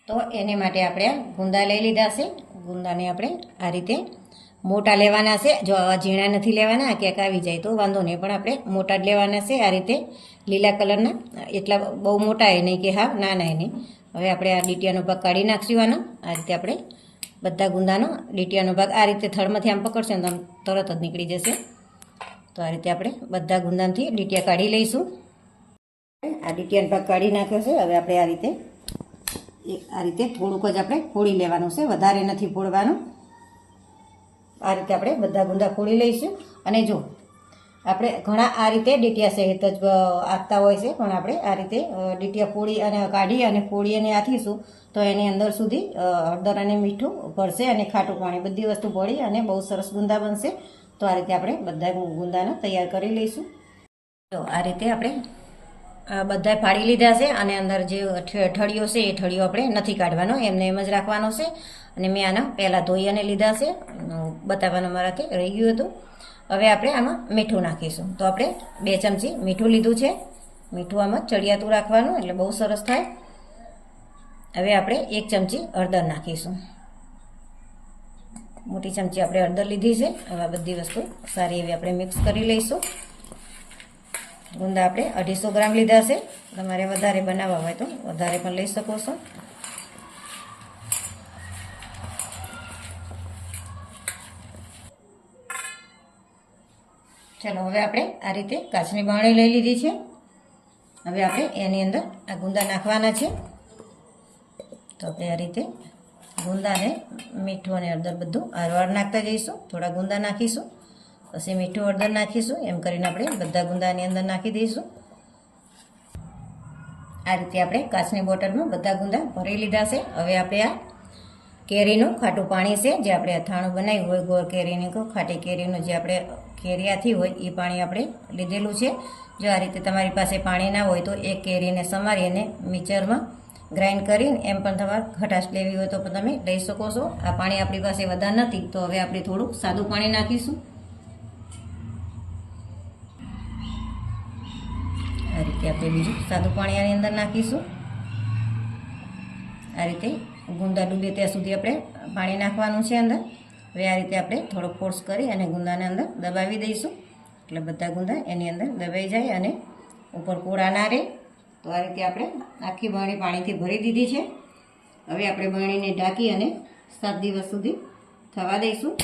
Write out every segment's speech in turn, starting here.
તો એને માટે આપણે આ ગુંદા લઈ લીધા છે. ગુંદાને આપણે આ રીતે મોટા લેવાના છે. જો આવા ઝીણા નથી લેવાના, ક્યાંક આવી જાય તો વાંધો નહીં, પણ આપણે મોટા જ લેવાના છે. આ રીતે લીલા કલરના, એટલા બહુ મોટા એ નહીં કે હા નાના એ નહીં. હવે આપણે આ ડીટીયાનો ભાગ કાઢી નાખશું આનો. આ રીતે આપણે બધા ગુંદાનો ડીટીયાનો ભાગ આ રીતે થડમાંથી આમ પકડશે ને તો આમ તરત જ નીકળી જશે. તો આ રીતે આપણે બધા ગુંદામાંથી ડીટીયા કાઢી લઈશું. આ ડીટીયાનો ભાગ કાઢી નાખ્યો છે. હવે આપણે આ રીતે થોડુંક જ આપણે ફોડી લેવાનું છે, વધારે નથી ફોડવાનું. આ રીતે આપણે બધા ગુંદા ફોડી લઈશું. અને જો આપણે ઘણા આ રીતે ડીટીયા સહિત જ આપતા હોય છે, પણ આપણે આ રીતે ડીટીયા ફોડી અને કાઢી અને ફોડી અને આથીશું તો એની અંદર સુધી હળદર અને મીઠું ભરશે અને ખાટું પાણી બધી વસ્તુ ભળી અને બહુ સરસ ગુંદા બનશે. તો આ રીતે આપણે બધા ગુંદાને તૈયાર કરી લઈશું. તો આ રીતે આપણે બધા ફાડી લીધા છે અને અંદર જે ઠળિયો છે એ ઠળિયો આપણે નથી કાઢવાનો, એમને એમ જ રાખવાનો છે. અને મેં આના પહેલાં ધોઈ અને લીધા છે, બતાવવાનું મારાથી રહી ગયું હતું. હવે આપણે આમાં મીઠું નાખીશું. તો આપણે 2 ચમચી મીઠું લીધું છે. મીઠું આમાં ચડિયાતું રાખવાનું એટલે બહુ સરસ થાય. હવે આપણે 1 ચમચી હળદર નાખીશું. મોટી ચમચી આપણે હળદર લીધી છે. હવે આ બધી વસ્તુ સારી એવી આપણે મિક્સ કરી લઈશું. ગુંદા આપણે 250 ગ્રામ લીધા છે. તમારે વધારે બનાવવા હોય તો વધારે પણ લઈ શકો છો. ચાલો, હવે આપણે આ રીતે કાચની બાવણી લઈ લીધી છે. હવે આપણે એની અંદર આ ગુંદા નાખવાના છે. તો આપણે આ રીતે ગુંદાને મીઠું અને હળદર બધું આરવાર નાખતા જઈશું. થોડા ગુંદા નાખીશું, પછી મીઠું હળદર નાખીશું. એમ કરીને આપણે બધા ગુંદાની અંદર નાખી દઈશું. આ રીતે આપણે કાચની બોટલમાં બધા ગુંદા ભરી લીધા છે. હવે આપણે આ કેરીનું ખાટું પાણી છે, જે આપણે અથાણું બનાવ્યું હોય ગોળ કેરીની ખાટી કેરીનું, જે આપણે કેરીયાથી હોય એ પાણી આપણે લીધેલું છે. જો આ રીતે તમારી પાસે પાણી ના હોય તો એક કેરીને સમારી અને મિક્સરમાં ગ્રાઇન્ડ કરીને એમ પણ તમારે ખટાશ લેવી હોય તો પણ તમે લઈ શકો છો. આ પાણી આપણી પાસે વધારે નથી, તો હવે આપણે થોડુંક સાદું પાણી નાખીશું. આ રીતે આપણે બીજું સાદું પાણી આની અંદર નાખીશું. આ રીતે ગુંદા ડૂબે ત્યાં સુધી આપણે પાણી નાખવાનું છે અંદર. હવે આ રીતે આપણે થોડો ફોર્સ કરી અને ગુંદાને અંદર દબાવી દઈશું, એટલે બધા ગુંદા એની અંદર દબાઈ જાય અને ઉપર કોળા ના રહે. તો આ રીતે આપણે આખી બરણી પાણીથી ભરી દીધી છે. હવે આપણે બરણીને ઢાંકી અને 7 દિવસ સુધી થવા દઈશું.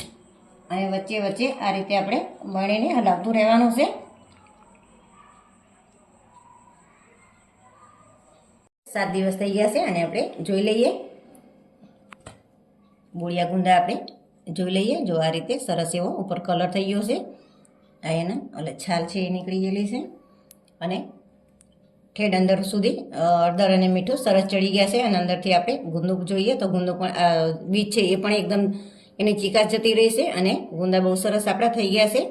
અને વચ્ચે વચ્ચે આ રીતે આપણે બરણીને હલાવતું રહેવાનું છે. 7 દિવસ થઈ ગયા છે અને આપણે જોઈ લઈએ. બોળિયા ગુંદા આપણે જોઈ લઈએ. જો આ રીતે સરસ એવો ઉપર કલર થઈ ગયો છે. આ એના એટલે છાલ છે એ નીકળી ગયેલી છે અને ઠેડ અંદર સુધી હળદર અને મીઠું સરસ ચડી ગયા છે. અને અંદરથી આપણે ગુંદું જોઈએ તો ગુંદું પણ બીજ છે એ પણ એકદમ એની ચીકાશ જતી રહી છે અને ગુંદા બહુ સરસ આપણા થઈ ગયા છે.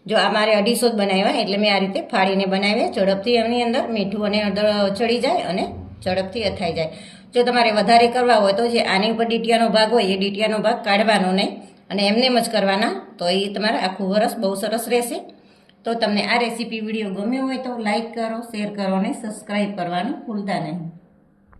જો આ મારે 250 જ બનાવ્યા એટલે મેં આ રીતે ફાડીને બનાવ્યા. ઝડપથી એમની અંદર મીઠું અને હળદર ચડી જાય અને ઝડપથી અથાઈ જાય. જો તમારે વધારે કરવા હોય તો જે આની ઉપર ડીટીયાનો ભાગ હોય એ ડીટીયાનો ભાગ કાઢવાનો નહીં અને એમને જ કરવાના. તો એ તમારે આખું વરસ બહુ સરસ રહેશે. તો તમને આ રેસીપી વિડીયો ગમ્યો હોય તો લાઈક કરો, શેર કરો અને સબસ્ક્રાઈબ કરવાનું ભૂલતા નહીં.